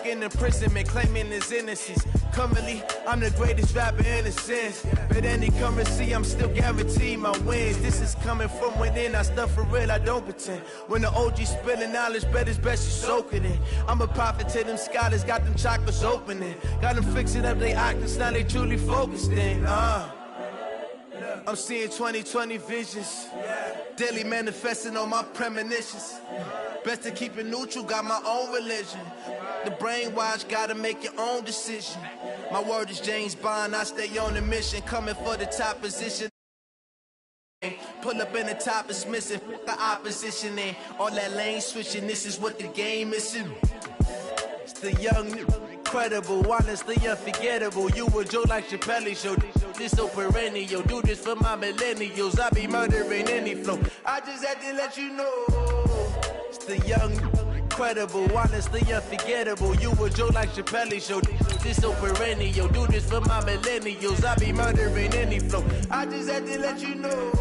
in imprisonment, claiming his innocence. Currently, I'm the greatest rapper in a sense. But any currency, I'm still guaranteed my wins. This is coming from within, I stuff for real, I don't pretend. When the OG spilling knowledge, bet it's best you soak it in. I'm a prophet to them scholars, got them chakras opening. Got them fixing up their octaves, now they truly focused in. I'm seeing 2020 visions, daily manifesting on my premonitions. Best to keep it neutral, got my own religion. The brainwash, gotta make your own decision. My word is James Bond, I stay on the mission, coming for the top position. Pull up in the top is missing, the opposition and all that lane switching, this is what the game is. It's the young, incredible, honestly unforgettable. You a Joe like Chappelle show, this so perennial. Do this for my millennials, I be murdering any flow. I just had to let you know. It's the young, incredible, honestly unforgettable. You a Joe like Chappelle show, this so perennial. Do this for my millennials, I be murdering any flow. I just had to let you know.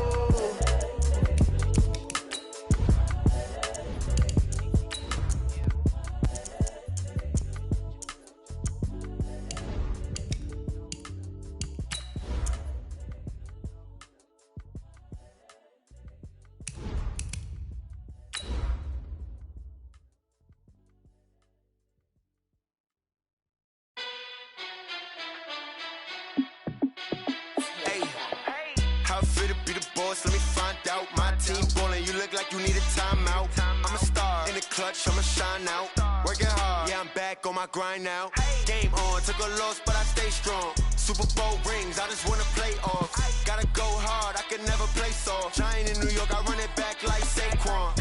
How fit to be the boss? Let me find out. My team ballin', you look like you need a timeout. I'm a star in the clutch, I'ma shine out. Working hard, yeah, I'm back on my grind now. Game on, took a loss, but I stay strong. Super Bowl rings, I just wanna play off. Gotta go hard, I can never play soft. Giant in New York, I run it back like Saquon.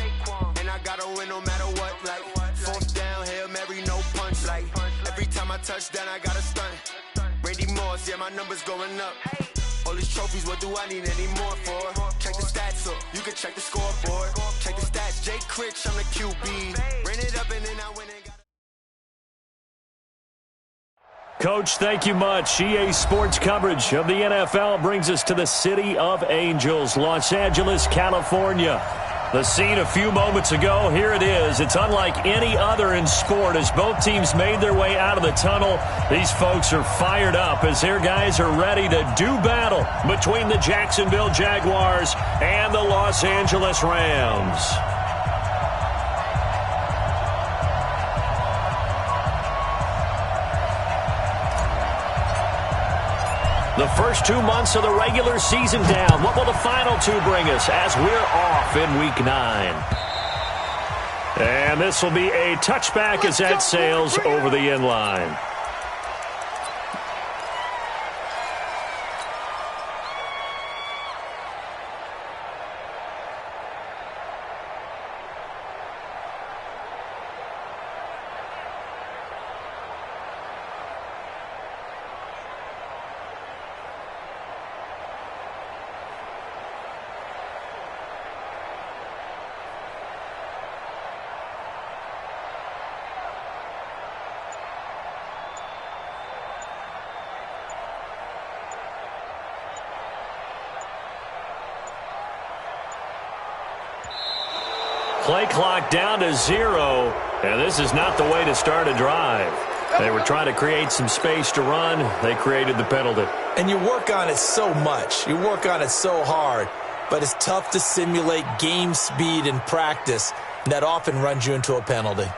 And I gotta win no matter what, like fourth down, Hail Mary, no punch. Like every time I touch down, I gotta stunt. Randy Moss, yeah, my numbers going up. All these trophies, what do I need any more for? Check the stats up, you can check the scoreboard. Check the stats, Jay Critch, I'm the QB. Ran it up and then I went and got. Coach, thank you much. EA Sports coverage of the NFL brings us to the City of Angels, Los Angeles, California. The scene a few moments ago, here it is. It's unlike any other in sport as both teams made their way out of the tunnel. These folks are fired up as their guys are ready to do battle between the Jacksonville Jaguars and the Los Angeles Rams. The first 2 months of the regular season down. What will the final two bring us as we're off in Week 9? And this will be a touchback as that sails over the end line. Play clock down to 0, and this is not the way to start a drive. They were trying to create some space to run. They created the penalty. And you work on it so much. You work on it so hard. But it's tough to simulate game speed in practice. That often runs you into a penalty.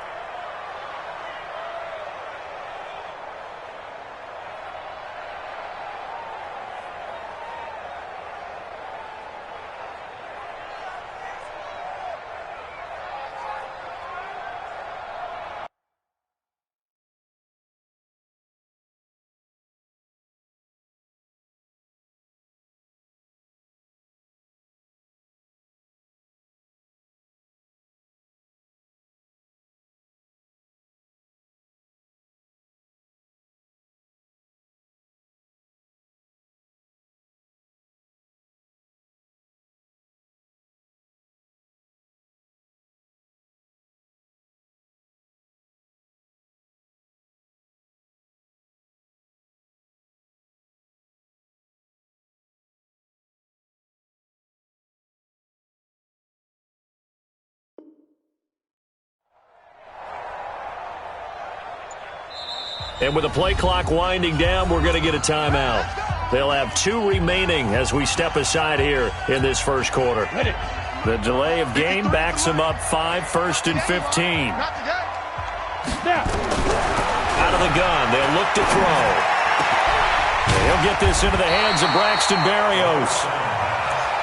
And with the play clock winding down, we're going to get a timeout. They'll have 2 remaining as we step aside here in this first quarter. The delay of game backs them up 5, 1st and 15. Out of the gun, they'll look to throw. He'll get this into the hands of Braxton Berrios.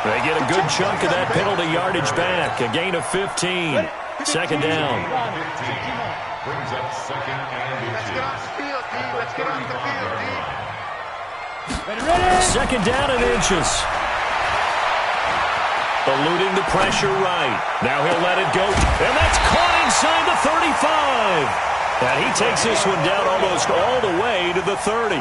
They get a good chunk of that penalty yardage back. A gain of 15. Second down. Brings up second and inches. Let's get off the field, D. Second down and inches. Eluding the pressure right. Now he'll let it go. And that's caught inside the 35. And he takes this one down almost all the way to the 30.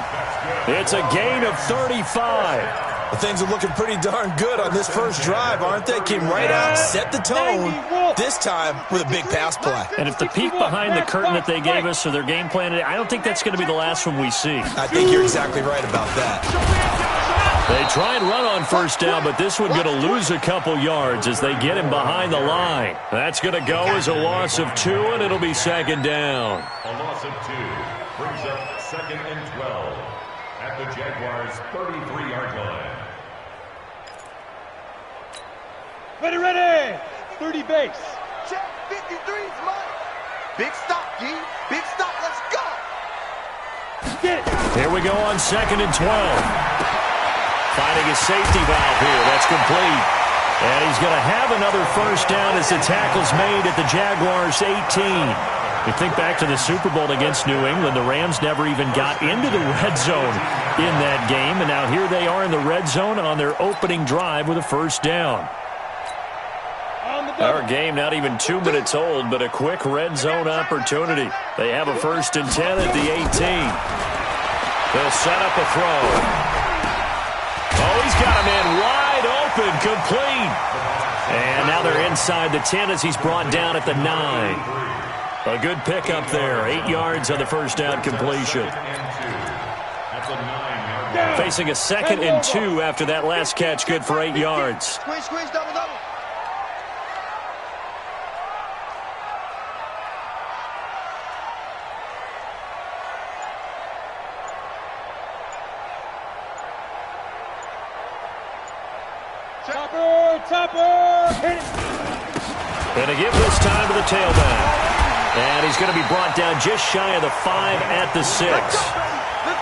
It's a gain of 35. Well, things are looking pretty darn good on this first drive, aren't they? Came right out, set the tone, this time with a big pass play. And if the peek behind the curtain that they gave us or their game plan, I don't think that's going to be the last one we see. I think you're exactly right about that. They try and run on first down, but this one going to lose a couple yards as they get him behind the line. That's going to go as a loss of 2, and it'll be second down. A loss of 2 brings up second and 12 at the Jaguars' 33-yard line. Ready. 30 base. Check 53's mine. Big stop, G. Big stop. Let's go. Get it. Here we go on second and 12. Finding a safety valve here. That's complete. And he's going to have another first down as the tackle's made at the Jaguars' 18. You think back to the Super Bowl against New England, the Rams never even got into the red zone in that game, and now here they are in the red zone on their opening drive with a first down. Our game not even 2 minutes old, but a quick red zone opportunity. They have a 1st and 10 at the 18. They'll set up a throw. Oh, he's got a man wide open, complete. And now they're inside the 10 as he's brought down at the 9. A good pickup there. 8 yards on the first down completion. Facing a 2nd and 2 after that last catch, good for 8 yards. Squish, double. Topper. Hit it. And a give this time to the tailback. And he's going to be brought down just shy of the 5 at the 6.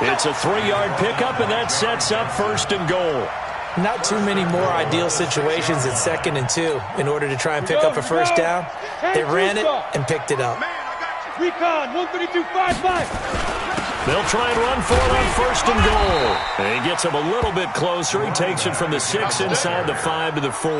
It's a 3-yard pickup, and that sets up 1st and goal. Not too many more ideal situations at 2nd and 2 in order to try and pick up a first down. They ran it and picked it up. Recon 132.55. They'll try and run for it on 1st and goal. And he gets him a little bit closer. He takes it from the 6 inside the 5 to the 4.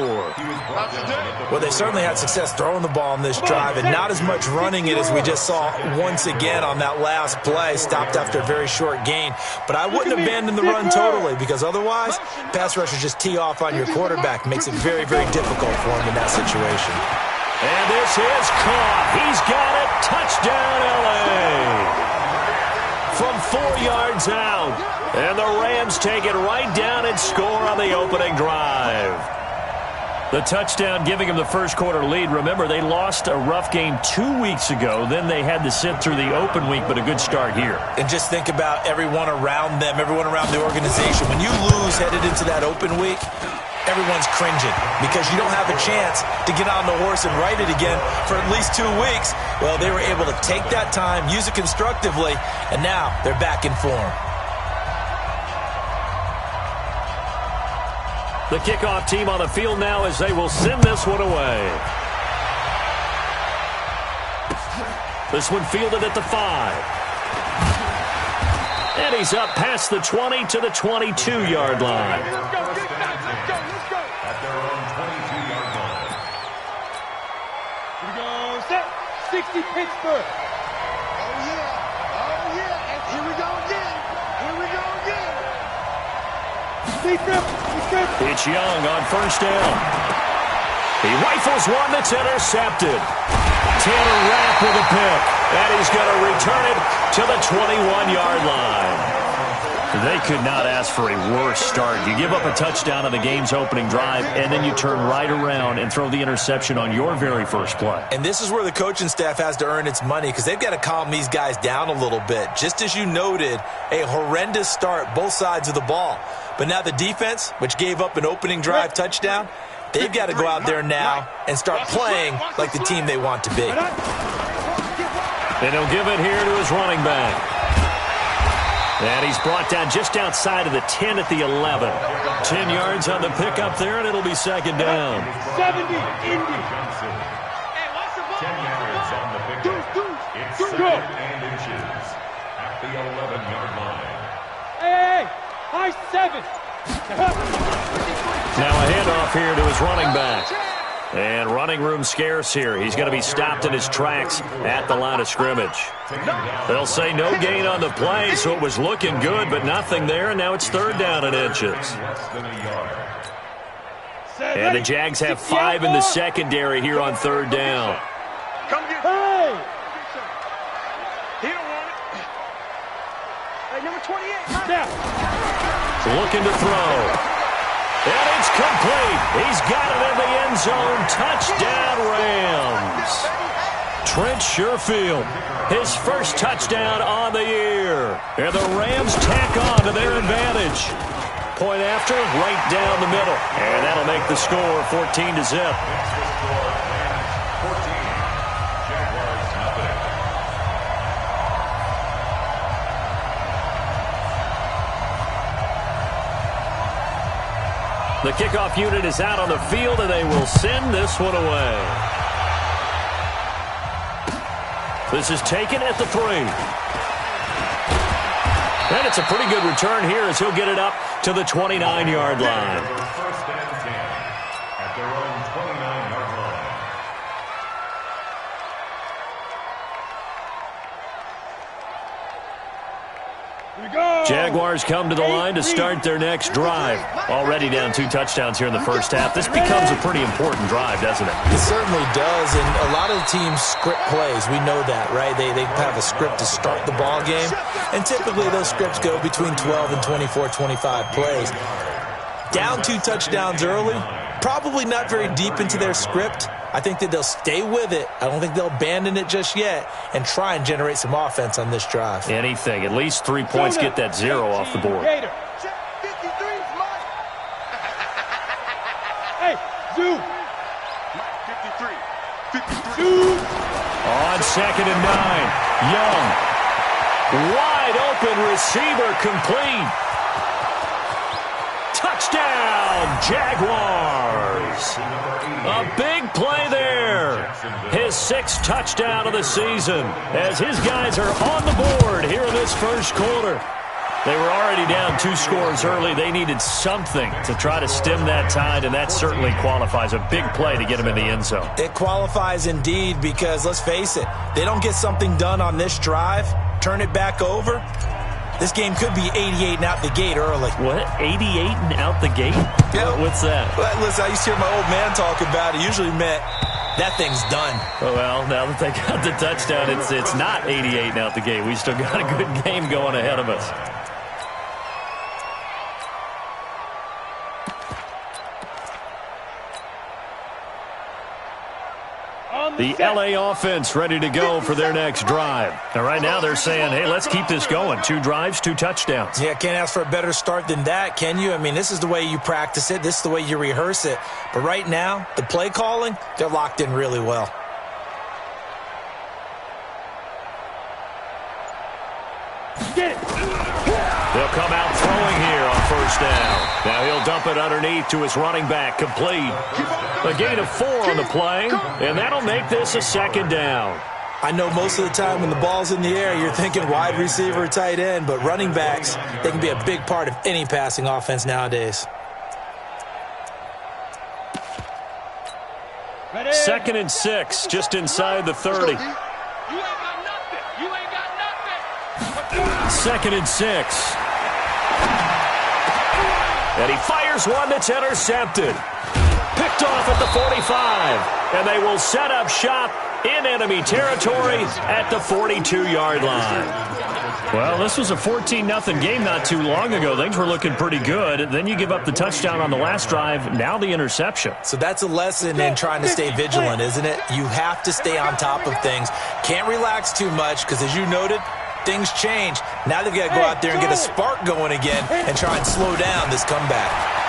Well, they certainly had success throwing the ball in this drive and not as much running it as we just saw once again on that last play. Stopped after a very short gain. But I wouldn't abandon the run totally because otherwise, pass rushers just tee off on your quarterback. Makes it very, very difficult for him in that situation. And this is caught. He's got it. Touchdown, L.A. From 4 yards out. And the Rams take it right down and score on the opening drive. The touchdown giving them the first quarter lead. Remember, they lost a rough game 2 weeks ago. Then they had to sit through the open week, but a good start here. And just think about everyone around them, everyone around the organization. When you lose headed into that open week, everyone's cringing because you don't have a chance to get on the horse and ride it again for at least 2 weeks. Well, they were able to take that time, use it constructively, and now they're back in form. The kickoff team on the field now as they will send this one away. This one fielded at the 5. And he's up past the 20 to the 22-yard line. Let's go. At their own 22-yard line. Here we go. Set. 60 Pittsburgh. Oh, yeah. And here we go again. It's Young on first down. He rifles one that's intercepted. Tanner Rapp with a pick. And he's going to return it to the 21-yard line. They could not ask for a worse start. You give up a touchdown on the game's opening drive, and then you turn right around and throw the interception on your very first play. And this is where the coaching staff has to earn its money because they've got to calm these guys down a little bit. Just as you noted, a horrendous start, both sides of the ball. But now the defense, which gave up an opening drive touchdown, they've got to go out there now and start playing like the team they want to be. And he'll give it here to his running back. And he's brought down just outside of the 10 at the 11. 10 yards on the pickup there, and it'll be second down. 70, Indy. 10 yards on the pickup. It's second and inches at the 11-yard line. Hey, high 7. Now a handoff here to his running back. And running room scarce here. He's going to be stopped in his tracks at the line of scrimmage. They'll say no gain on the play, so it was looking good, but nothing there, and now it's third down and inches. And the Jags have 5 in the secondary here on third down. Hey! He don't want it. Hey, number 28. Now. Looking to throw. And it's complete. He's got it in the end zone. Touchdown, Rams. Trent Sherfield, his first touchdown on the year. And the Rams tack on to their advantage. Point after, right down the middle. And that'll make the score 14-0. The kickoff unit is out on the field, and they will send this one away. This is taken at the 3. And it's a pretty good return here as he'll get it up to the 29-yard line. First and 10 at their own 29-yard line. Here we go. Jaguars come to the line to start their next drive. Already down 2 touchdowns here in the first half. This becomes a pretty important drive, doesn't it? It certainly does, and a lot of the teams script plays. We know that, right? They have a script to start the ball game, and typically those scripts go between 12 and 24, 25 plays. Down 2 touchdowns early, probably not very deep into their script. I think that they'll stay with it. I don't think they'll abandon it just yet and try and generate some offense on this drive. Anything. At least 3 points, get that 0 off the board. Hey, Zoo. 53. Zoo. On 2nd and 9, Young. Wide open receiver complete. Touchdown, Jaguars. A big play there. His 6th touchdown of the season as his guys are on the board here in this first quarter. They were already down 2 scores early. They needed something to try to stem that tide, and that certainly qualifies. A big play to get him in the end zone. It qualifies indeed because, let's face it, they don't get something done on this drive, turn it back over, this game could be 88 and out the gate early. What? 88 and out the gate? Yeah. What's that? Well, listen, I used to hear my old man talk about it. Usually meant that thing's done. Well, now that they got the touchdown, it's not 88 and out the gate. We still got a good game going ahead of us. The LA offense ready to go for their next drive. Now, right now they're saying, hey, let's keep this going. 2 drives, 2 touchdowns. Yeah, can't ask for a better start than that, can you? I mean, this is the way you practice it. This is the way you rehearse it. But right now, the play calling, they're locked in really well. Get it. They'll come out throwing here on first down. Now he'll dump it underneath to his running back, complete. A gain of 4 on the play, and that'll make this a 2nd down. I know most of the time when the ball's in the air, you're thinking wide receiver, tight end, but running backs, they can be a big part of any passing offense nowadays. Ready. 2nd and 6, just inside the 30. 2nd and 6. And he fires one that's intercepted. Picked off at the 45. And they will set up shop in enemy territory at the 42-yard line. Well, this was a 14-0 game not too long ago. Things were looking pretty good. Then you give up the touchdown on the last drive. Now the interception. So that's a lesson in trying to stay vigilant, isn't it? You have to stay on top of things. Can't relax too much because, as you noted, things change. Now they've got to go out there and get a spark going again and try and slow down this comeback.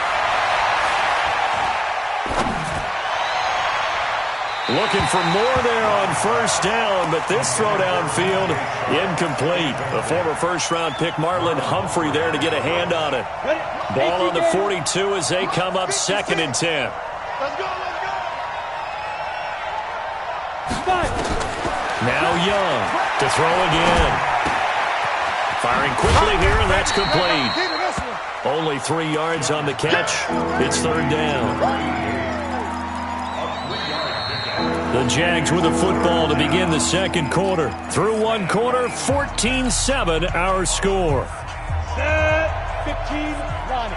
Looking for more there on first down, but this throw downfield incomplete. The former first-round pick Marlon Humphrey there to get a hand on it. Ball on the 42 as they come up 2nd and 10. Let's go, let's go. Now Young to throw again. Firing quickly here, and that's complete. Only 3 yards on the catch. It's 3rd down. The Jags with the football to begin the 2nd quarter. Through 1 quarter, 14-7 our score. 15 line.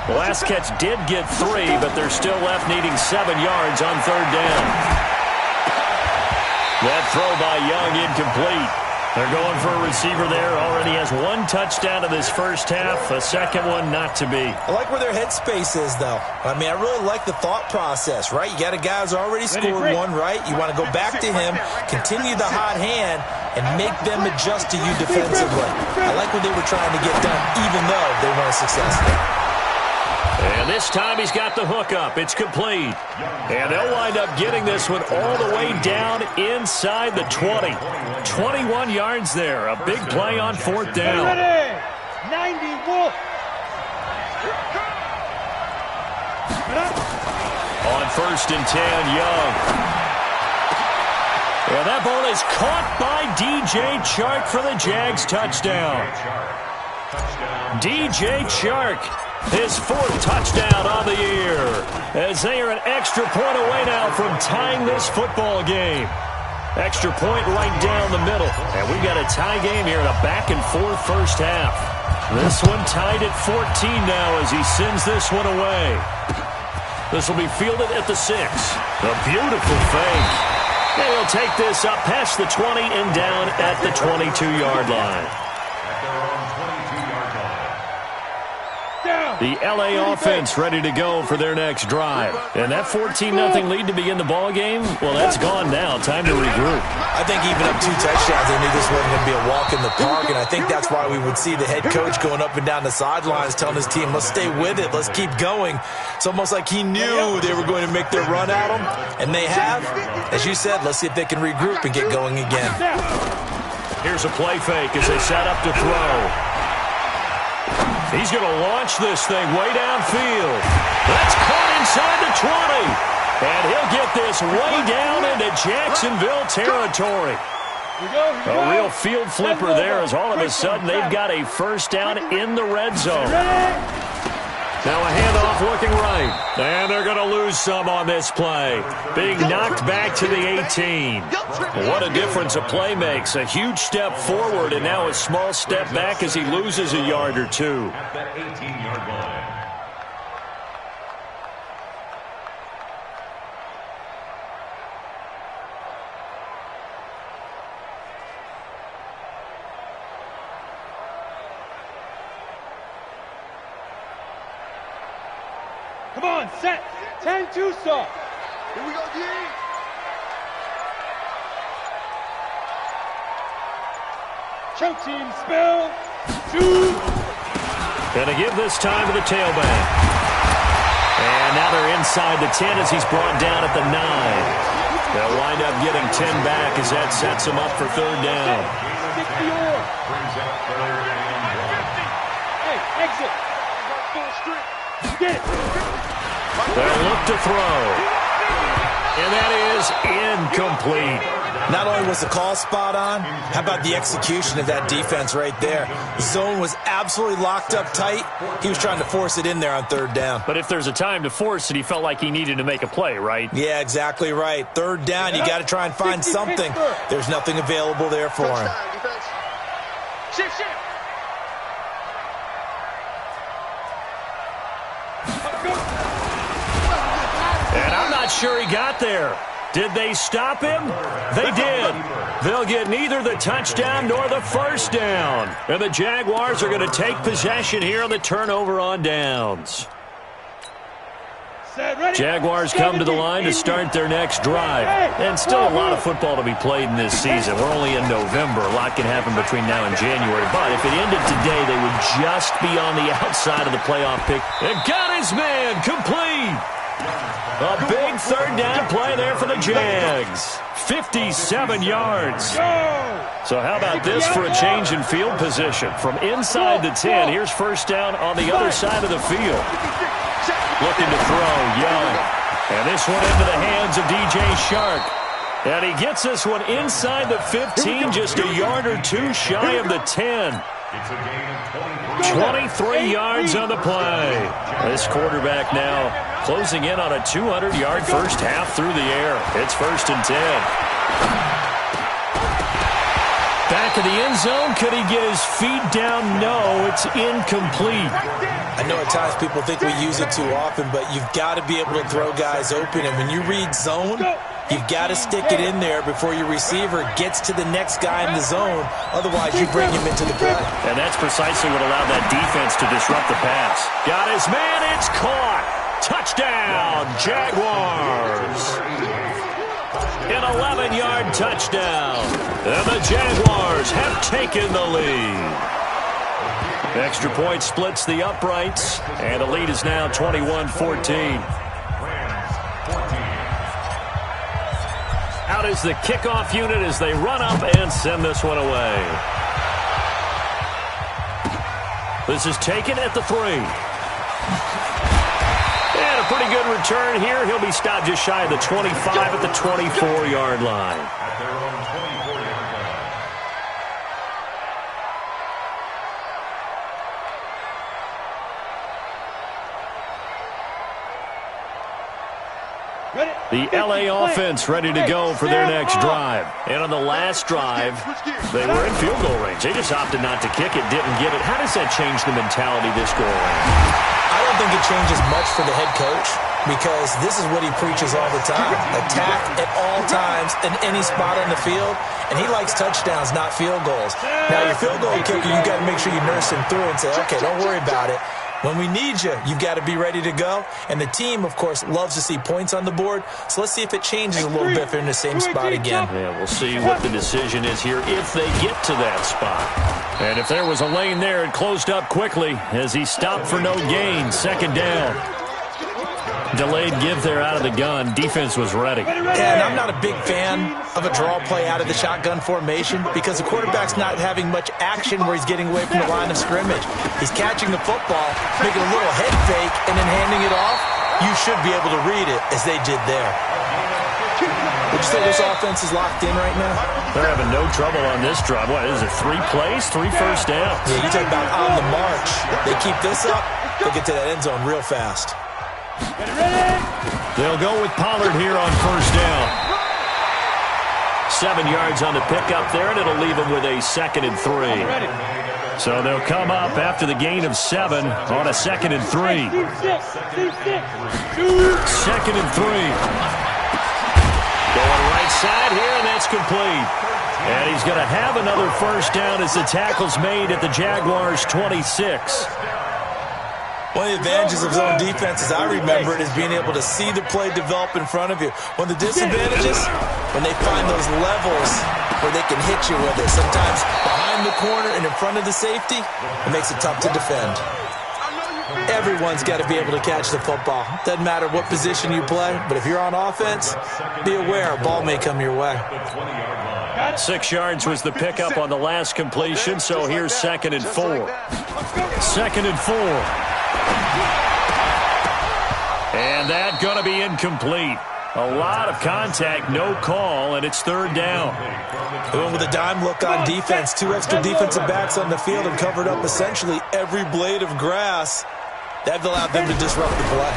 The last catch did get 3, but they're still left needing 7 yards on 3rd down. That throw by Young incomplete. They're going for a receiver there. Already has 1 touchdown in this first half. A second one not to be. I like where their headspace is, though. I mean, I really like the thought process, right? You got a guy who's already scored 1, right? You want to go back to him, continue the hot hand, and make them adjust to you defensively. I like what they were trying to get done, even though they weren't successful. And this time he's got the hook up. It's complete. And they'll wind up getting this one all the way down inside the 20. 21 yards there. A big play on 4th down. 90 Wolf. On 1st and 10, Young. And that ball is caught by DJ Chark for the Jags touchdown. DJ Chark. His 4th touchdown on the year, as they are an extra point away now from tying this football game. Extra point right down the middle, and we've got a tie game here in a back-and-forth first half. This one tied at 14 now as he sends this one away. This will be fielded at the 6. A beautiful fake. And he'll take this up past the 20 and down at the 22-yard line. The L.A. offense ready to go for their next drive. And that 14-0 lead to begin the ball game, well, that's gone now. Time to regroup. I think even up 2 touchdowns, they knew this wasn't going to be a walk in the park, and I think that's why we would see the head coach going up and down the sidelines telling his team, let's stay with it, let's keep going. It's almost like he knew they were going to make their run at him, and they have. As you said, let's see if they can regroup and get going again. Here's a play fake as they set up to throw. He's going to launch this thing way downfield. That's caught inside the 20. And he'll get this way down into Jacksonville territory. A real field flipper there as all of a sudden they've got a first down in the red zone. Now a handoff looking right. And they're going to lose some on this play. Being knocked back to the 18. What a difference a play makes. A huge step forward and now a small step back as he loses a yard or 2. At that 18-yard line. Come on, set. 10-2 stop. Here we go, D. Choke team, spell. 2. Going to give this time to the tailback. And now they're inside the 10 as he's brought down at the 9. They'll wind up getting 10 back as that sets him up for 3rd down. Brings up 3rd and 1. Hey, exit. Get it. They'll look to throw. And that is incomplete. Not only was the call spot on, how about the execution of that defense right there? The zone was absolutely locked up tight. He was trying to force it in there on 3rd down. But if there's a time to force it, he felt like he needed to make a play, right? Yeah, exactly right. 3rd down, you got to try and find something. There's nothing available there for him. Shift. And I'm not sure he got there. Did they stop him? They did. They'll get neither the touchdown nor the first down. And the Jaguars are going to take possession here on the turnover on downs. Jaguars come to the line to start their next drive. And still a lot of football to be played in this season. We're only in November. A lot can happen between now and January. But if it ended today, they would just be on the outside of the playoff pick. And got his man complete. A big third down play there for the Jags. 57 yards. So how about this for a change in field position? From inside the 10, here's first down on the other side of the field. Looking to throw, Young. And this one into the hands of DJ Shark. And he gets this one inside the 15, just a yard or two shy of the 10. 23 yards on the play. This quarterback now closing in on a 200-yard first half through the air. It's 1st and 10. Back of the end zone. Could he get his feet down? No, it's incomplete. I know at times people think we use it too often, but you've got to be able to throw guys open. And when you read zone, you've got to stick it in there before your receiver gets to the next guy in the zone. Otherwise, you bring him into the play. And that's precisely what allowed that defense to disrupt the pass. Got his man. It's caught. Touchdown, Jaguars. An 11-yard touchdown. And the Jaguars have taken the lead. Extra point splits the uprights, and the lead is now 21-14. Out is the kickoff unit as they run up and send this one away. This is taken at the 3. And a pretty good return here. He'll be stopped just shy of the 25 at the 24-yard line. At their own 24-yard line. The LA offense ready to go for their next drive. And on the last drive, they were in field goal range. They just opted not to kick it, didn't get it. How does that change the mentality this go around? I don't think it changes much for the head coach because this is what he preaches all the time. Attack at all times in any spot on the field. And he likes touchdowns, not field goals. Now, your field goal kicker, you've got to make sure you nurse him through and say, okay, don't worry about it. When we need you, you've got to be ready to go. And the team, of course, loves to see points on the board. So let's see if it changes a little bit if they're in the same spot again. Yeah, we'll see what the decision is here if they get to that spot. And if there was a lane there, it closed up quickly as he stopped for no gain. 2nd down. Delayed give there out of the gun. Defense was ready. Yeah, and I'm not a big fan of a draw play out of the shotgun formation because the quarterback's not having much action where he's getting away from the line of scrimmage. He's catching the football, making a little head fake, and then handing it off. You should be able to read it as they did there. Would you say this offense is locked in right now? They're having no trouble on this drive. What is it, 3 plays, 3 first downs? Yeah, you talk about on the march. They keep this up, they'll get to that end zone real fast. They'll go with Pollard here on first down. 7 yards on the pickup there, and it'll leave them with a 2nd and 3. So they'll come up after the gain of 7 on a 2nd and 3. 2nd and 3. Going right side here, and that's complete. And he's going to have another first down as the tackle's made at the Jaguars' 26. One of the advantages of zone defense, as I remember it, is being able to see the play develop in front of you. One of the disadvantages, when they find those levels where they can hit you with it. Sometimes behind the corner and in front of the safety, it makes it tough to defend. Everyone's got to be able to catch the football. Doesn't matter what position you play, but if you're on offense, be aware a ball may come your way. 6 yards was the pickup on the last completion, so here's 2nd and 4. 2nd and 4. And that going to be incomplete. A lot of contact, no call, and it's 3rd down. Going with a dime look on defense. 2 extra defensive backs on the field and covered up essentially every blade of grass. That allowed them to disrupt the play.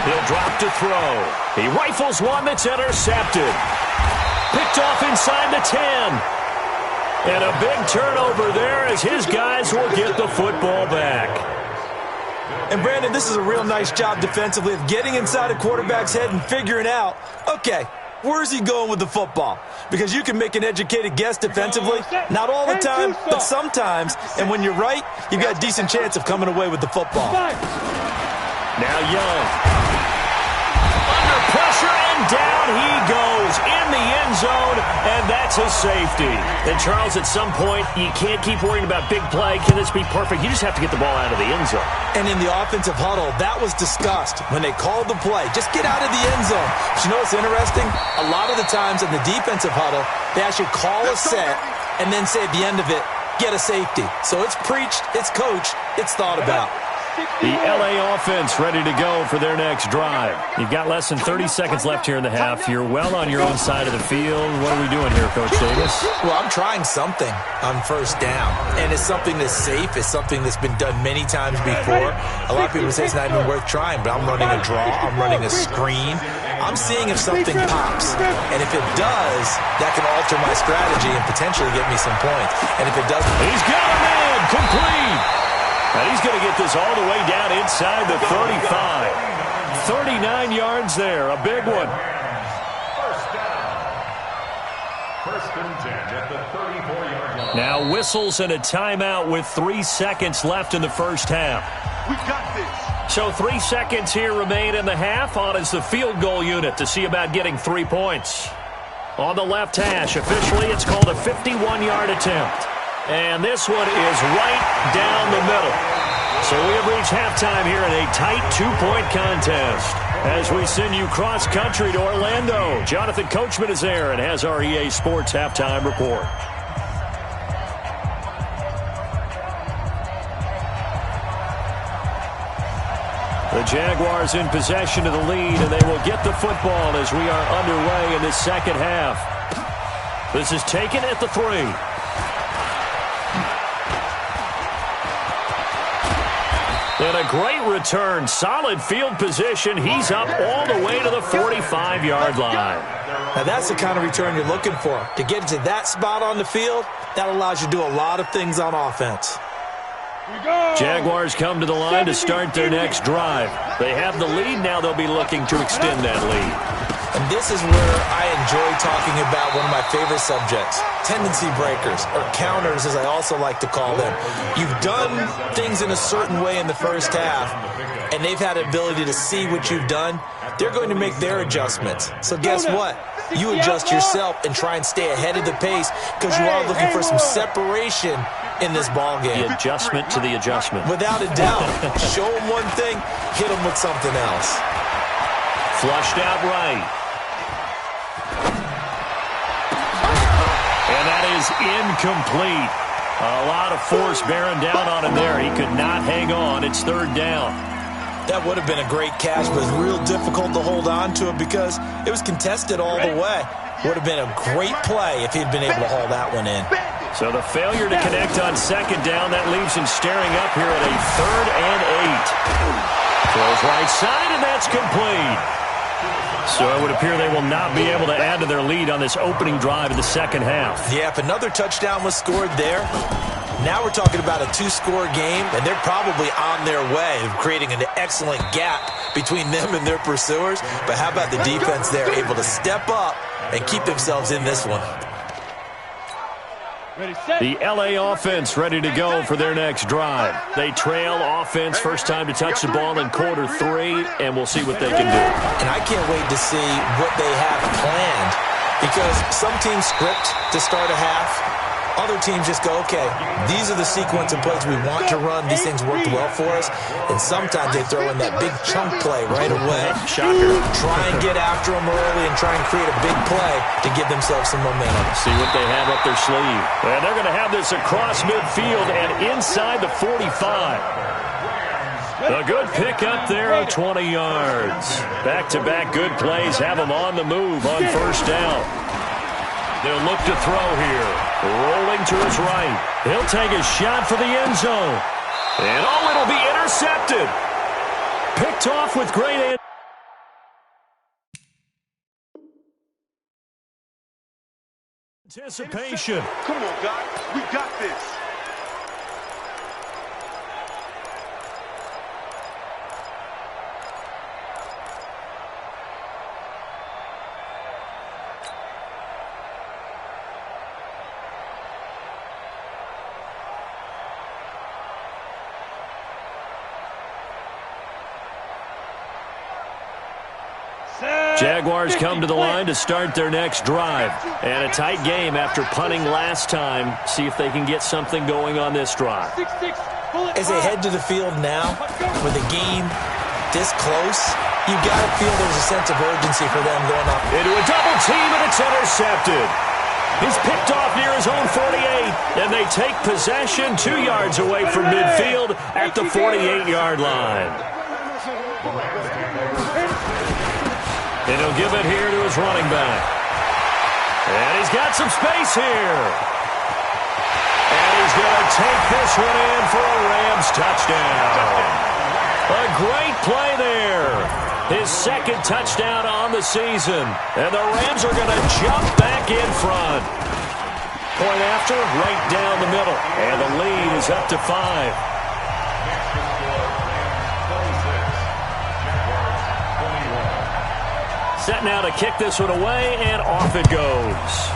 He'll drop to throw. He rifles one that's intercepted. Picked off inside the 10. And a big turnover there as his guys will get the football back. And, Brandon, this is a real nice job defensively of getting inside a quarterback's head and figuring out, okay, where's he going with the football? Because you can make an educated guess defensively, not all the time, but sometimes. And when you're right, you've got a decent chance of coming away with the football. Now Young. Under pressure, and down he goes in the end zone, and that's a safety. And, Charles, at some point, you can't keep worrying about big play. Can this be perfect? You just have to get the ball out of the end zone. And in the offensive huddle, that was discussed when they called the play. Just get out of the end zone. But you know what's interesting? A lot of the times in the defensive huddle, they actually call a set and then say at the end of it, get a safety. So it's preached, it's coached, it's thought about. The LA offense ready to go for their next drive. You've got less than 30 seconds left here in the half. You're well on your own side of the field. What are we doing here, Coach Davis? Well, I'm trying something on first down, and it's something that's safe. It's something that's been done many times before. A lot of people say it's not even worth trying, but I'm running a draw. I'm running a screen. I'm seeing if something pops, and if it does, that can alter my strategy and potentially get me some points. And if it doesn't, he's got a man complete. And he's going to get this all the way down inside the 35. 39 yards there, a big one. First down. First and 10 at the 34-yard line. Now whistles and a timeout with 3 seconds left in the first half. We got this. So 3 seconds here remain in the half. On is the field goal unit to see about getting 3 points. On the left hash, officially it's called a 51-yard attempt. And this one is right down the middle. So we have reached halftime here in a tight 2-point contest. As we send you cross-country to Orlando, Jonathan Coachman is there and has our EA Sports halftime report. The Jaguars in possession of the lead, and they will get the football as we are underway in this second half. This is taken at the 3. And a great return. Solid field position. He's up all the way to the 45-yard line. Now, that's the kind of return you're looking for. To get to that spot on the field, that allows you to do a lot of things on offense. Jaguars come to the line to start their next drive. They have the lead. Now they'll be looking to extend that lead. And this is where I enjoy talking about one of my favorite subjects, tendency breakers, or counters as I also like to call them. You've done things in a certain way in the first half, and they've had the ability to see what you've done. They're going to make their adjustments. So guess what? You adjust yourself and try and stay ahead of the pace because you are looking for some separation in this ball game. The adjustment to the adjustment. Without a doubt. Show them one thing, hit them with something else. Flushed out right. And that is incomplete. A lot of force bearing down on him there. He could not hang on. It's third down. That would have been a great catch, but it was real difficult to hold on to it because it was contested all the way. Would have been a great play if he'd been able to haul that one in. So the failure to connect on second down, that leaves him staring up here at a 3rd and 8. Throws right side, and that's complete. So it would appear they will not be able to add to their lead on this opening drive in the second half. Yeah, if another touchdown was scored there, now we're talking about a 2-score game, and they're probably on their way of creating an excellent gap between them and their pursuers. But how about the defense there, able to step up and keep themselves in this one? The LA offense ready to go for their next drive. They trail offense, first time to touch the ball in quarter 3, and we'll see what they can do. And I can't wait to see what they have planned because some teams script to start a half. Other teams just go, okay, these are the sequence of plays we want to run. These things worked well for us. And sometimes they throw in that big chunk play right away. Shocker. Try and get after them early and try and create a big play to give themselves some momentum. See what they have up their sleeve. And they're going to have this across midfield and inside the 45. A good pick up there of 20 yards. Back-to-back good plays have them on the move on first down. They'll look to throw here. Rolling to his right. He'll take a shot for the end zone. And oh, it'll be intercepted. Picked off with great anticipation. Come on, guys. We got this. Jaguars come to the line to start their next drive. And a tight game after punting last time. See if they can get something going on this drive. As they head to the field now, with the game this close, you got to feel there's a sense of urgency for them going up. Into a double team, and it's intercepted. He's picked off near his own 48, and they take possession 2 yards away from midfield at the 48-yard line. And he'll give it here to his running back. And he's got some space here. And he's going to take this one in for a Rams touchdown. A great play there. His second touchdown on the season. And the Rams are going to jump back in front. Point after, right down the middle. And the lead is up to 5. Set now to kick this one away, and off it goes.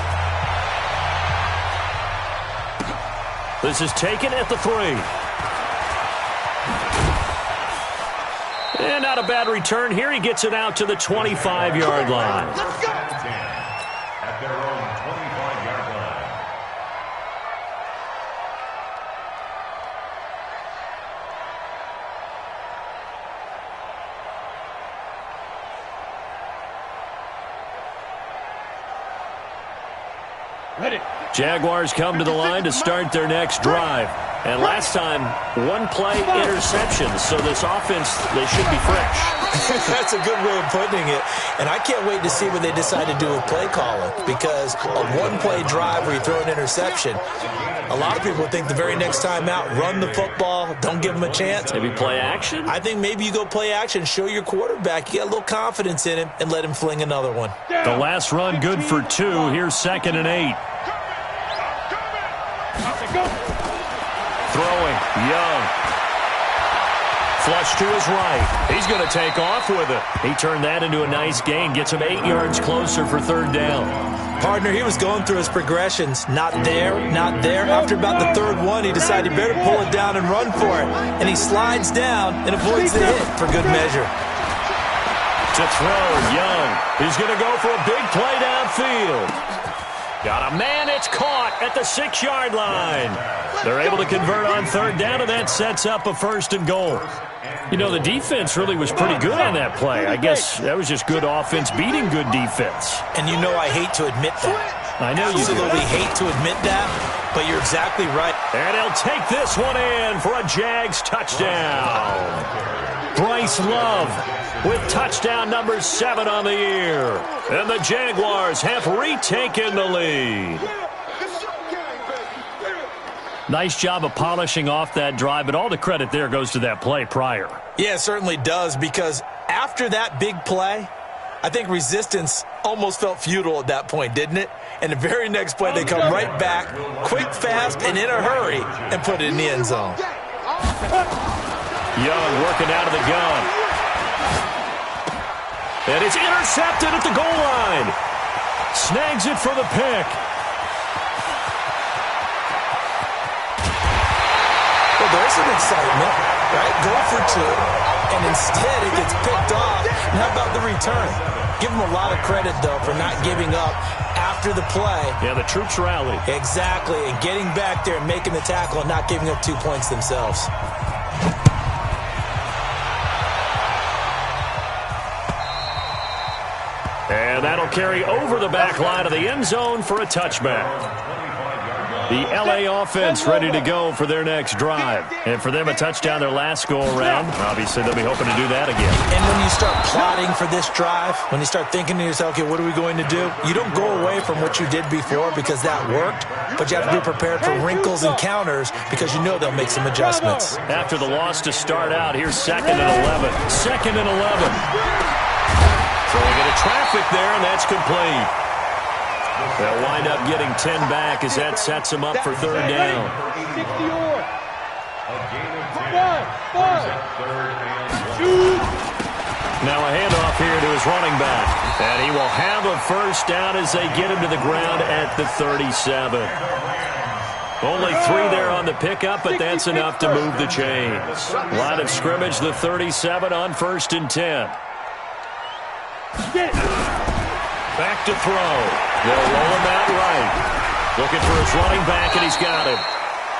This is taken at the 3. And not a bad return here. He gets it out to the 25-yard line. At their own 25-yard line. Ready. Jaguars come to the line to start their next drive. And last time, one play interception. So this offense, they should be fresh. That's a good way of putting it. And I can't wait to see what they decide to do with play calling. Because a one-play drive where you throw an interception, a lot of people think the very next time out, run the football, don't give them a chance. Maybe play action? I think maybe you go play action, show your quarterback, you got a little confidence in him, and let him fling another one. The last run good for 2. Here's 2nd and 8. Throwing, Young. Flush to his right. He's going to take off with it. He turned that into a nice gain. Gets him 8 yards closer for 3rd down. Partner, he was going through his progressions. Not there, not there. After about the 3rd one, he decided he better pull it down and run for it. And he slides down and avoids the hit for good measure. To throw, Young. He's going to go for a big play downfield. Got a man, it's caught at the 6-yard line. They're able to convert on 3rd down, and that sets up a 1st and goal. You know, the defense really was pretty good on that play. I guess that was just good offense beating good defense. And you know I hate to admit that. I know you do. Absolutely hate to admit that, but you're exactly right. And he'll take this one in for a Jags touchdown. Bryce Love with touchdown number 7 on the year. And the Jaguars have retaken the lead. Nice job of polishing off that drive, but all the credit there goes to that play prior. Yeah, it certainly does, because after that big play, I think resistance almost felt futile at that point, didn't it? And the very next play, they come right back, quick, fast, and in a hurry, and put it in the end zone. Young working out of the gun. And it's intercepted at the goal line. Snags it for the pick. Well, there's some excitement, right? Go for 2, and instead it gets picked off. And how about the return? Give them a lot of credit, though, for not giving up after the play. Yeah, the troops rallied. Exactly, and getting back there and making the tackle and not giving up 2 points themselves. And that'll carry over the back line of the end zone for a touchback. The LA offense ready to go for their next drive. And for them, a touchdown their last go-around. Obviously, they'll be hoping to do that again. And when you start plotting for this drive, when you start thinking to yourself, okay, what are we going to do? You don't go away from what you did before because that worked, but you have to be prepared for wrinkles and counters because you know they'll make some adjustments. After the loss to start out, here's 2nd and 11. 2nd and 11. Throwing into traffic there, and that's complete. They'll wind up getting 10 back as that sets them up for 3rd down. Now a handoff here to his running back. And he will have a 1st down as they get him to the ground at the 37. Only 3 there on the pickup, but that's enough to move the chains. Line of scrimmage, the 37 on 1st and 10. Back to throw. They'll roll him out right. Looking for his running back, and he's got him.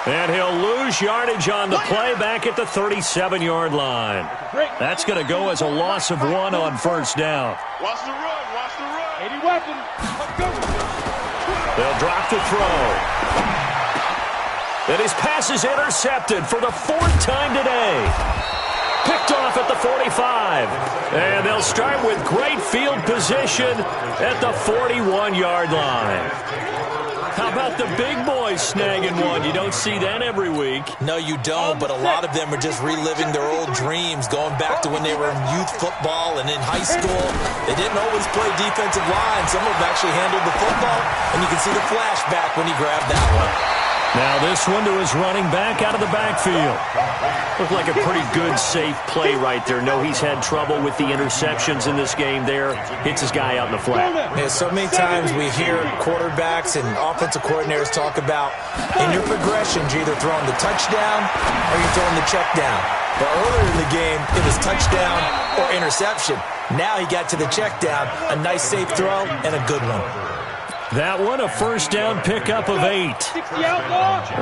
And he'll lose yardage on the play back at the 37-yard line. That's going to go as a loss of 1 on first down. Watch the run. Watch the run. 80 weapon. They'll drop the throw. And his pass is intercepted for the 4th time today. Picked off at the 45. And they'll start with great field position at the 41-yard line. How about the big boys snagging one? You don't see that every week. No, you don't, but a lot of them are just reliving their old dreams, going back to when they were in youth football and in high school. They didn't always play defensive line. Some of them actually handled the football, and you can see the flashback when he grabbed that one. Now this one to his running back out of the backfield. Looked like a pretty good, safe play right there. No, he's had trouble with the interceptions in this game there. Hits his guy out in the flat. Yeah, so many times we hear quarterbacks and offensive coordinators talk about in your progressions, you're either throwing the touchdown or you're throwing the check down. But earlier in the game, it was touchdown or interception. Now he got to the check down, a nice safe throw, and a good one. That one, a first down pickup of 8.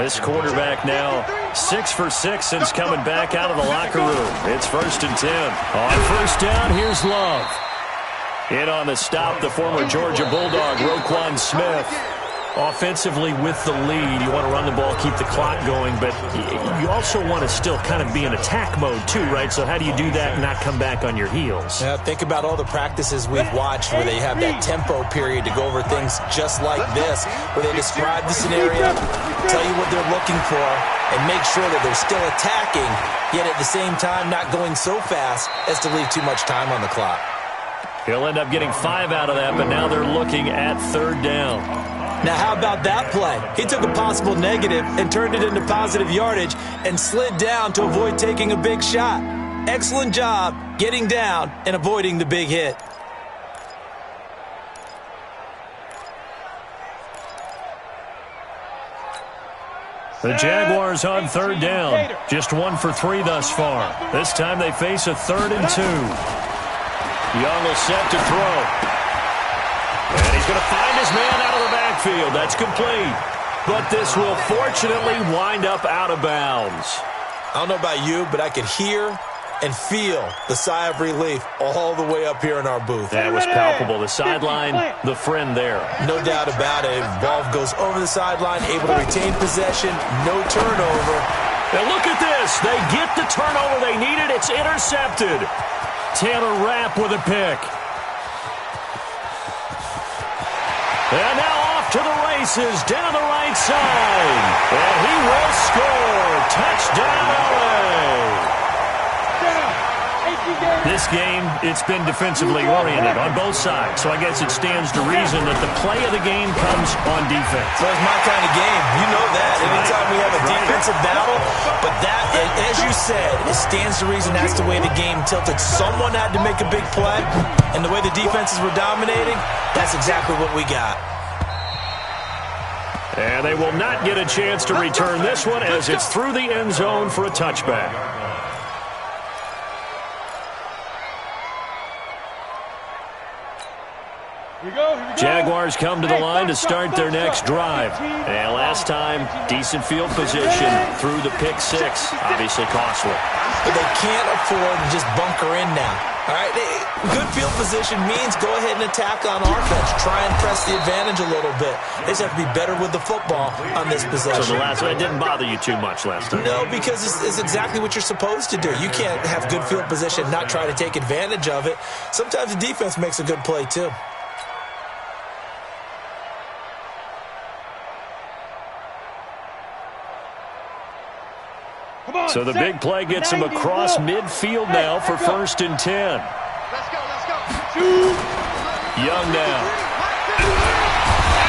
This quarterback now 6 for 6 since coming back out of the locker room. It's 1st and 10. On first down, here's Love. In on the stop, the former Georgia Bulldog, Roquan Smith. Offensively with the lead, you want to run the ball, keep the clock going, but you also want to still kind of be in attack mode too, right? So how do you do that and not come back on your heels? Yeah, think about all the practices we've watched where they have that tempo period to go over things just like this, where they describe the scenario, tell you what they're looking for, and make sure that they're still attacking, yet at the same time not going so fast as to leave too much time on the clock. He'll end up getting 5 out of that, but now they're looking at 3rd down. Now, how about that play? He took a possible negative and turned it into positive yardage and slid down to avoid taking a big shot. Excellent job getting down and avoiding the big hit. The Jaguars on 3rd down. Just 1 for 3 thus far. This time they face a 3rd and 2. Young will set to throw. And he's going to find his man out of the backfield. That's complete. But this will fortunately wind up out of bounds. I don't know about you, but I could hear and feel the sigh of relief all the way up here in our booth. That was palpable. The sideline, the friend there. No doubt about it. Ball goes over the sideline, able to retain possession, no turnover. And look at this. They get the turnover they needed. It's intercepted. Taylor Rapp with a pick. And now off to the races down the right side. And he will score. Touchdown, LA. This game, it's been defensively oriented on both sides. So I guess it stands to reason that the play of the game comes on defense. So it's my kind of game. You know that. Anytime we have a defensive battle. But that, as you said, it stands to reason that's the way the game tilted. Someone had to make a big play. And the way the defenses were dominating, that's exactly what we got. And they will not get a chance to return this one as it's through the end zone for a touchback. Jaguars come to the line to start their next drive. And last time, decent field position through the pick 6. Obviously costly. But they can't afford to just bunker in now. All right, good field position means go ahead and attack on offense. Try and press the advantage a little bit. They just have to be better with the football on this possession. So the last one, it didn't bother you too much last time? No, because it's exactly what you're supposed to do. You can't have good field position and not try to take advantage of it. Sometimes the defense makes a good play, too. So the big play gets him across midfield now for 1st and 10. Let's go. Young now.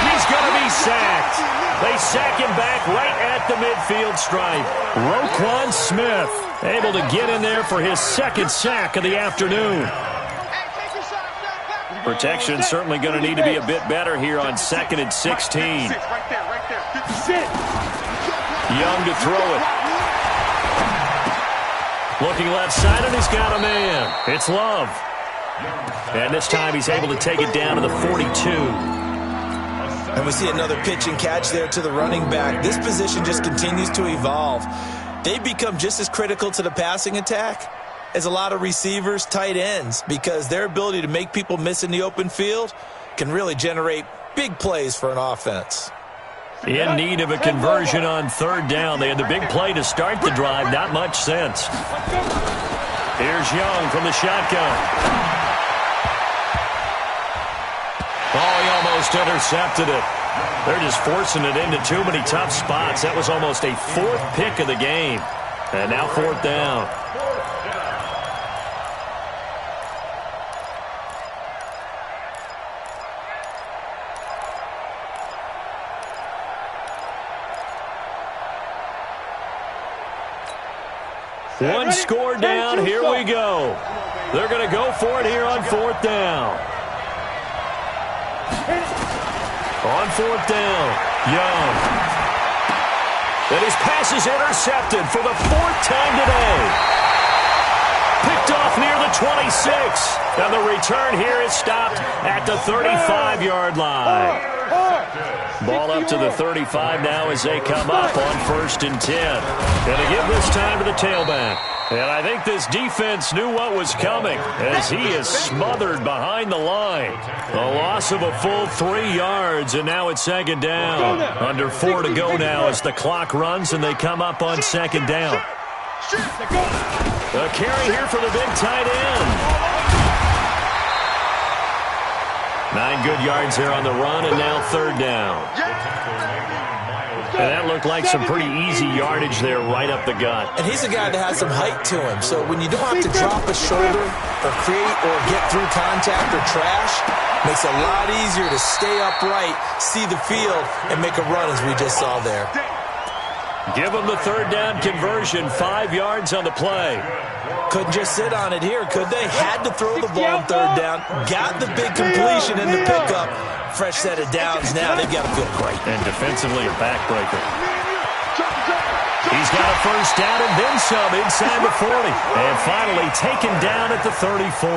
He's going to be sacked. They sack him back right at the midfield stripe. Roquan Smith able to get in there for his 2nd sack of the afternoon. Protection certainly going to need to be a bit better here on 2nd and 16. Young to throw it. Looking left side, and he's got a man. It's Love. And this time he's able to take it down to the 42. And we see another pitch and catch there to the running back. This position just continues to evolve. They become just as critical to the passing attack as a lot of receivers, tight ends, because their ability to make people miss in the open field can really generate big plays for an offense. In need of a conversion on third down. They had the big play to start the drive. Not much sense. Here's Young from the shotgun. Oh, he almost intercepted it. They're just forcing it into too many tough spots. That was almost a fourth pick of the game. And now fourth down. One score down. Here we go. They're going to go for it here on fourth down. On fourth down, Young. And his pass is intercepted for the fourth time today. Picked off near the 26. And the return here is stopped at the 35-yard line. Ball up to the 35 now as they come up on 1st and 10. And they give this time to the tailback. And I think this defense knew what was coming as he is smothered behind the line. A loss of a full 3 yards, and now it's second down. Under 4 to go now as the clock runs and they come up on second down. A carry here for the big tight end. 9 good yards here on the run, and now third down. And that looked like some pretty easy yardage there right up the gut. And he's a guy that has some height to him, so when you don't have to drop a shoulder or create or get through contact or trash, makes it a lot easier to stay upright, see the field, and make a run as we just saw there. Give them the third down conversion, 5 yards on the play. Couldn't just sit on it here, could they? Had to throw the ball on third down. Got the big completion in the pickup. Fresh set of downs now. They've got to feel great. And defensively a backbreaker. He's got a first down and then some inside the 40. And finally taken down at the 34.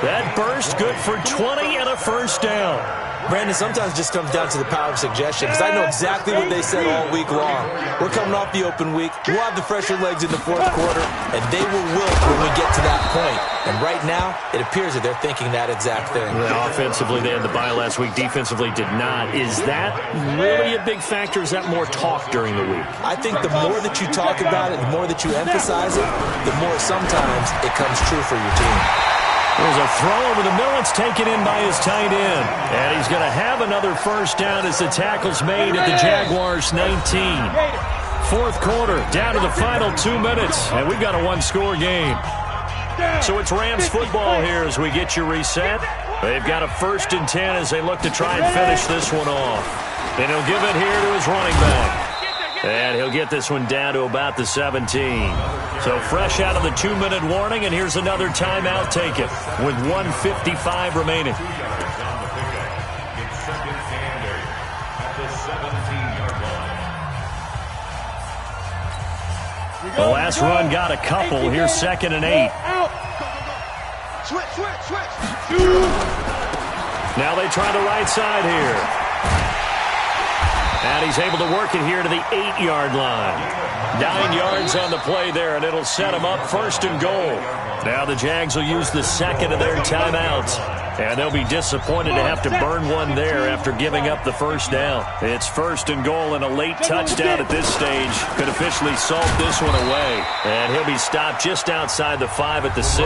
That burst good for 20 and a first down. Brandon, sometimes it just comes down to the power of suggestion, because I know exactly what they said all week long. We're coming off the open week. We'll have the fresher legs in the fourth quarter, and they will wilt when we get to that point. And right now, it appears that they're thinking that exact thing. Well, offensively, they had the bye last week. Defensively, did not. Is that really a big factor? Is that more talk during the week? I think the more that you talk about it, the more that you emphasize it, the more sometimes it comes true for your team. There's a throw over the middle. It's taken in by his tight end. And he's going to have another first down as the tackle's made at the Jaguars' 19. Fourth quarter, down to the final 2 minutes. And we've got a one-score game. So it's Rams football here as we get you reset. They've got a 1st and 10 as they look to try and finish this one off. And he'll give it here to his running back. And he'll get this one down to about the 17. So fresh out of the 2-minute warning, and here's another timeout taken with 1:55 remaining. The last run got a couple. Here's 2nd and 8. Switch. Now they try the right side here. And he's able to work it here to the 8-yard line. 9 yards on the play there, and it'll set him up 1st and goal. Now the Jags will use the second of their timeouts. And they'll be disappointed to have to burn one there after giving up the first down. It's 1st and goal, and a late touchdown at this stage could officially salt this one away. And he'll be stopped just outside the 5 at the 6.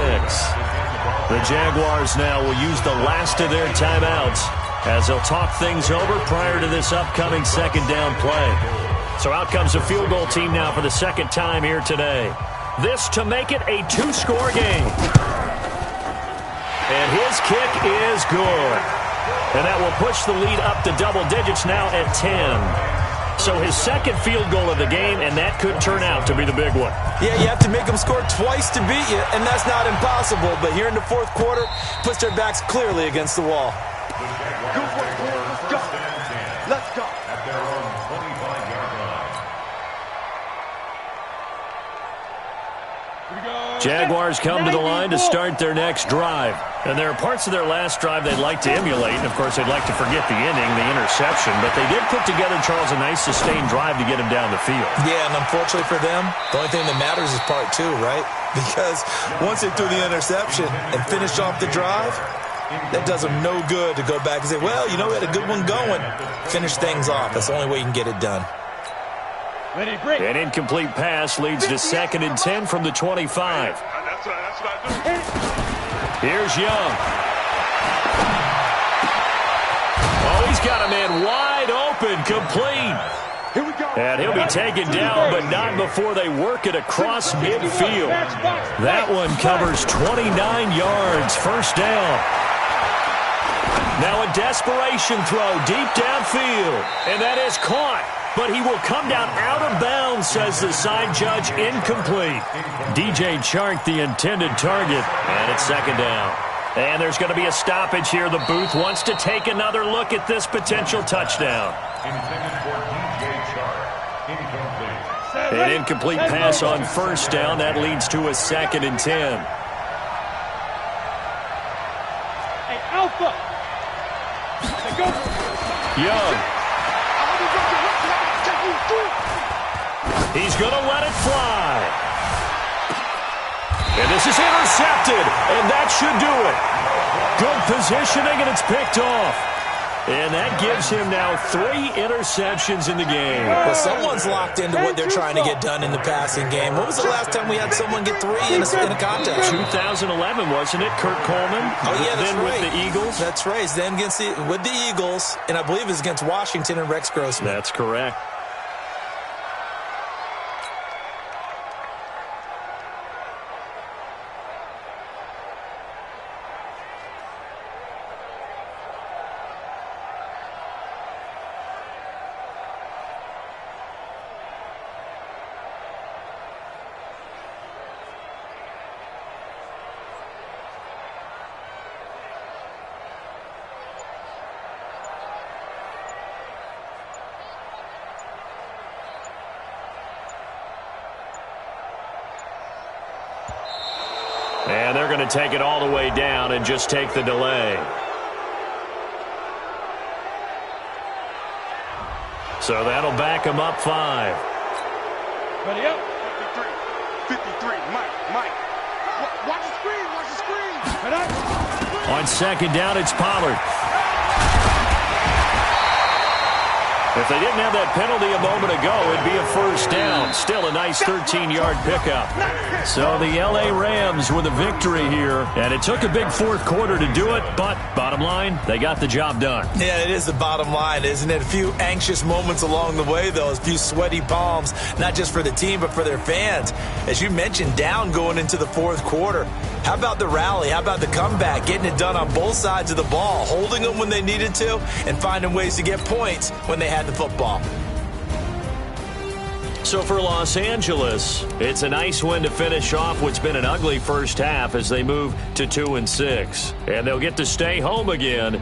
The Jaguars now will use the last of their timeouts as they'll talk things over prior to this upcoming second down play. So out comes the field goal team now for the second time here today. This to make it a 2-score game. And his kick is good. And that will push the lead up to double digits now at 10. So his second field goal of the game, and that could turn out to be the big one. Yeah, you have to make them score twice to beat you, and that's not impossible. But here in the fourth quarter, puts their backs clearly against the wall. Let's go. At their own 25-yard line. Jaguars come to the line to start their next drive. And there are parts of their last drive they'd like to emulate. And, of course, they'd like to forget the inning, the interception. But they did put together, Charles, a nice sustained drive to get him down the field. Yeah, and unfortunately for them, the only thing that matters is part two, right? Because once they threw the interception and finished off the drive, that does them no good to go back and say, well, you know, we had a good one going. Finish things off. That's the only way you can get it done. An incomplete pass leads to 2nd and 10 from the 25. That's what I do. Here's Young. Oh, he's got a man wide open, complete. Here we go. And he'll be taken down, but not before they work it across midfield. That one covers 29 yards, first down. Now a desperation throw deep downfield, and that is caught. But he will come down out of bounds, says the side judge, incomplete. DJ Chark, the intended target, and it's 2nd down. And there's going to be a stoppage here. The booth wants to take another look at this potential touchdown. Intended for DJ Chark. Incomplete. An incomplete pass on first down. That leads to a 2nd and 10. Hey, Alpha. Young. He's going to let it fly. And this is intercepted, and that should do it. Good positioning, and it's picked off. And that gives him now 3 interceptions in the game. Well, someone's locked into what they're trying to get done in the passing game. When was the last time we had someone get 3 in a contest? 2011, wasn't it? Kurt Coleman. Oh, yeah, that's then right. With the Eagles. That's right. Then with the Eagles, and I believe it's against Washington and Rex Grossman. That's correct. And they're going to take it all the way down and just take the delay. So that'll back them up 5. Ready up. 53, Mike. Watch the screen. On 2nd down, it's Pollard. If they didn't have that penalty a moment ago, it'd be a first down. Still a nice 13-yard pickup. So the L.A. Rams with a victory here. And it took a big 4th quarter to do it, but bottom line, they got the job done. Yeah, it is the bottom line, isn't it? A few anxious moments along the way, though. A few sweaty palms, not just for the team, but for their fans. As you mentioned, down going into the 4th quarter. How about the rally? How about the comeback? Getting it done on both sides of the ball, holding them when they needed to, and finding ways to get points when they had the football. So for Los Angeles, it's a nice win to finish off what's been an ugly first half as they move to 2-6. And they'll get to stay home again